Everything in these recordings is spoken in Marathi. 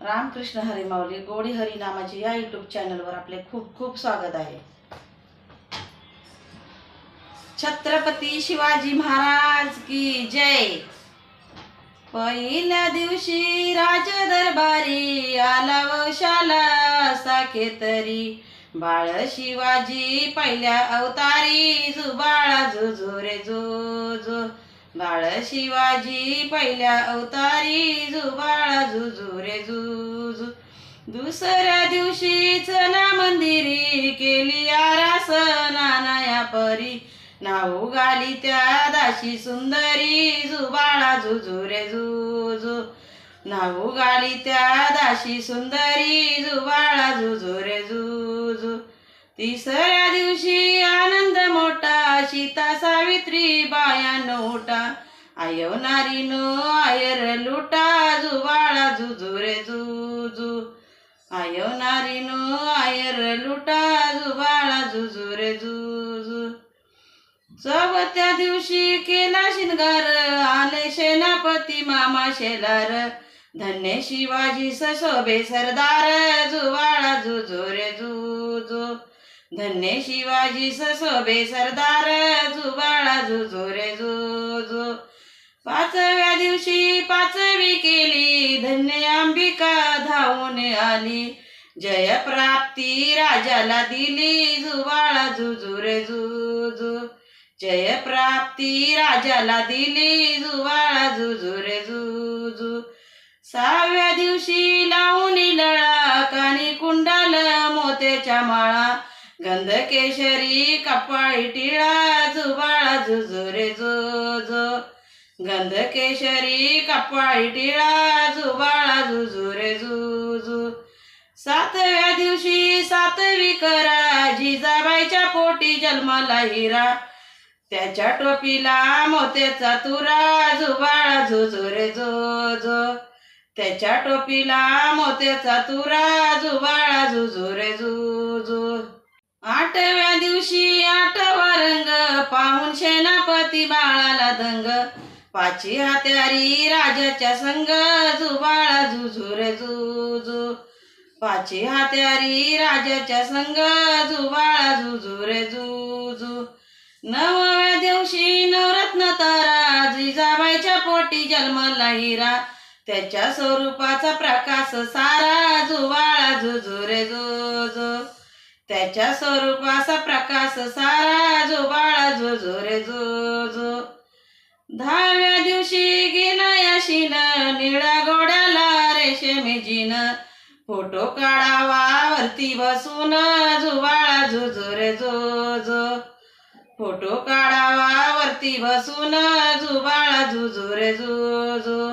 रामकृष्ण हरी माऊली गोडी हरी नामाची या यूट्यूब चॅनलवर आपले खूप खूप स्वागत आहे। छत्रपती शिवाजी महाराज की जय। पहिल्या दिवशी राज दरबारी आला वशाला साकेतरी, बाळ शिवाजी पहिल्या अवतारी जुबाळा जुजो रे जो जो। बाळ शिवाजी पहिल्या अवतारी जुबाळा जुजो रे जुजू। दुसऱ्या दिवशी चला मंदिरी केली आरास नानाया परी, नाव गाली त्या दाशी सुंदरी जुबाळा जुजू रे जुजू। नाव गाली त्या दाशी सुंदरी जुबाळा जुजू रे जुजू। तिसऱ्या दिवशी आनंद मोठा सीता सावित्री बाया नोटा, आयो नारीनो आयर लुटा जुबाळा जुजू रे जुजू। आयो नारीनो आयर लुटा जुबाळा जुजू रे जुजू। चौथ्या दिवशी केला शिंगार आले सेनापती मामा शेलार, धन्य शिवाजी सशोभे सरदार जुबाळा जुजो रे जुजो। धन्य शिवाजी सशोभे सरदार जुबाळा जुजो रे जुजो। पाचव्या दिवशी पाचवी केली धन्य अंबिका धावून आली, जय प्राप्ती राजाला दिली जुबाळा जुजो रे जुजो। जय प्राप्ती राजाला दिली जुबाळा जुजो रे जुजू। सहाव्या दिवशी लावून लळा कानी कुंडल मोत्याच्या माळा, गंध केशरी कपाळी टिळा जुबाळा जुजो रे जुजो। गंध केशरी कपाळी टिळा जुबाळा जुजो रे जुजू। सातव्या दिवशी सातवी करा जिजाबाईच्या पोटी जन्माला हिरा, त्याच्या टोपीला मोत्याचा तुरा जुबाळा जुजो रे जुजो। त्याच्या टोपीला मोत्याचा तुरा जुबाळा जुजो रे जुजो। आठव्या दिवशी आठवा रंग पाहून सेनापती बाळाला दंग, पाची हात्यारी राजाच्या संग जुबाळा जुजो रे जुजो। पाची हात्यारी राजाच्या संग जुबाळा जुजो रे जुजो। नवव्या दिवशी नवरत्न तारा जिजाबाईच्या पोटी जन्मला हिरा, त्याच्या स्वरूपाचा प्रकाश सारा जुबाळा जुजो रे जुजो। त्याच्या स्वरूपाचा प्रकाश सारा जुबाळा जुजो रे जुजो। दहाव्या दिवशी गेला याशीन निळ्या घोड्याला रेशमी जीन, फोटो काढावा वरती बसून जुबाळा जुजो रे जुजो। फोटो काढावा वरती बसून जुबाळा जुजो रे जुजो।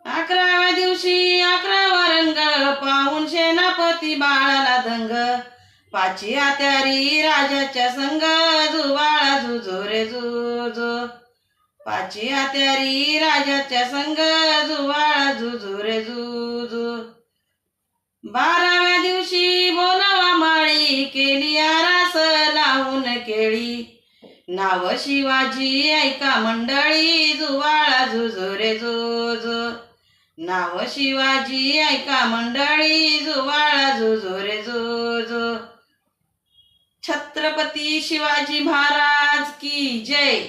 अकराव्या दिवशी अकरावा रंग पाहून सेनापती बाळाला दंग, पाची हात्यारी राजाच्या संग जुबाळा जुजो रे जुजो। पाची हात्यारी राजाच्या संग जुबाळा जुजो रे जुजो। बाराव्या दिवशी बोलावा माळी केली आरास लावून केळी, नाव शिवाजी ऐका मंडळी जुबाळा जुजो रे जुजो। नाव शिवाजी ऐका मंडळी जुबाळा जुजो रे जुजो। छत्रपती शिवाजी महाराज की जय।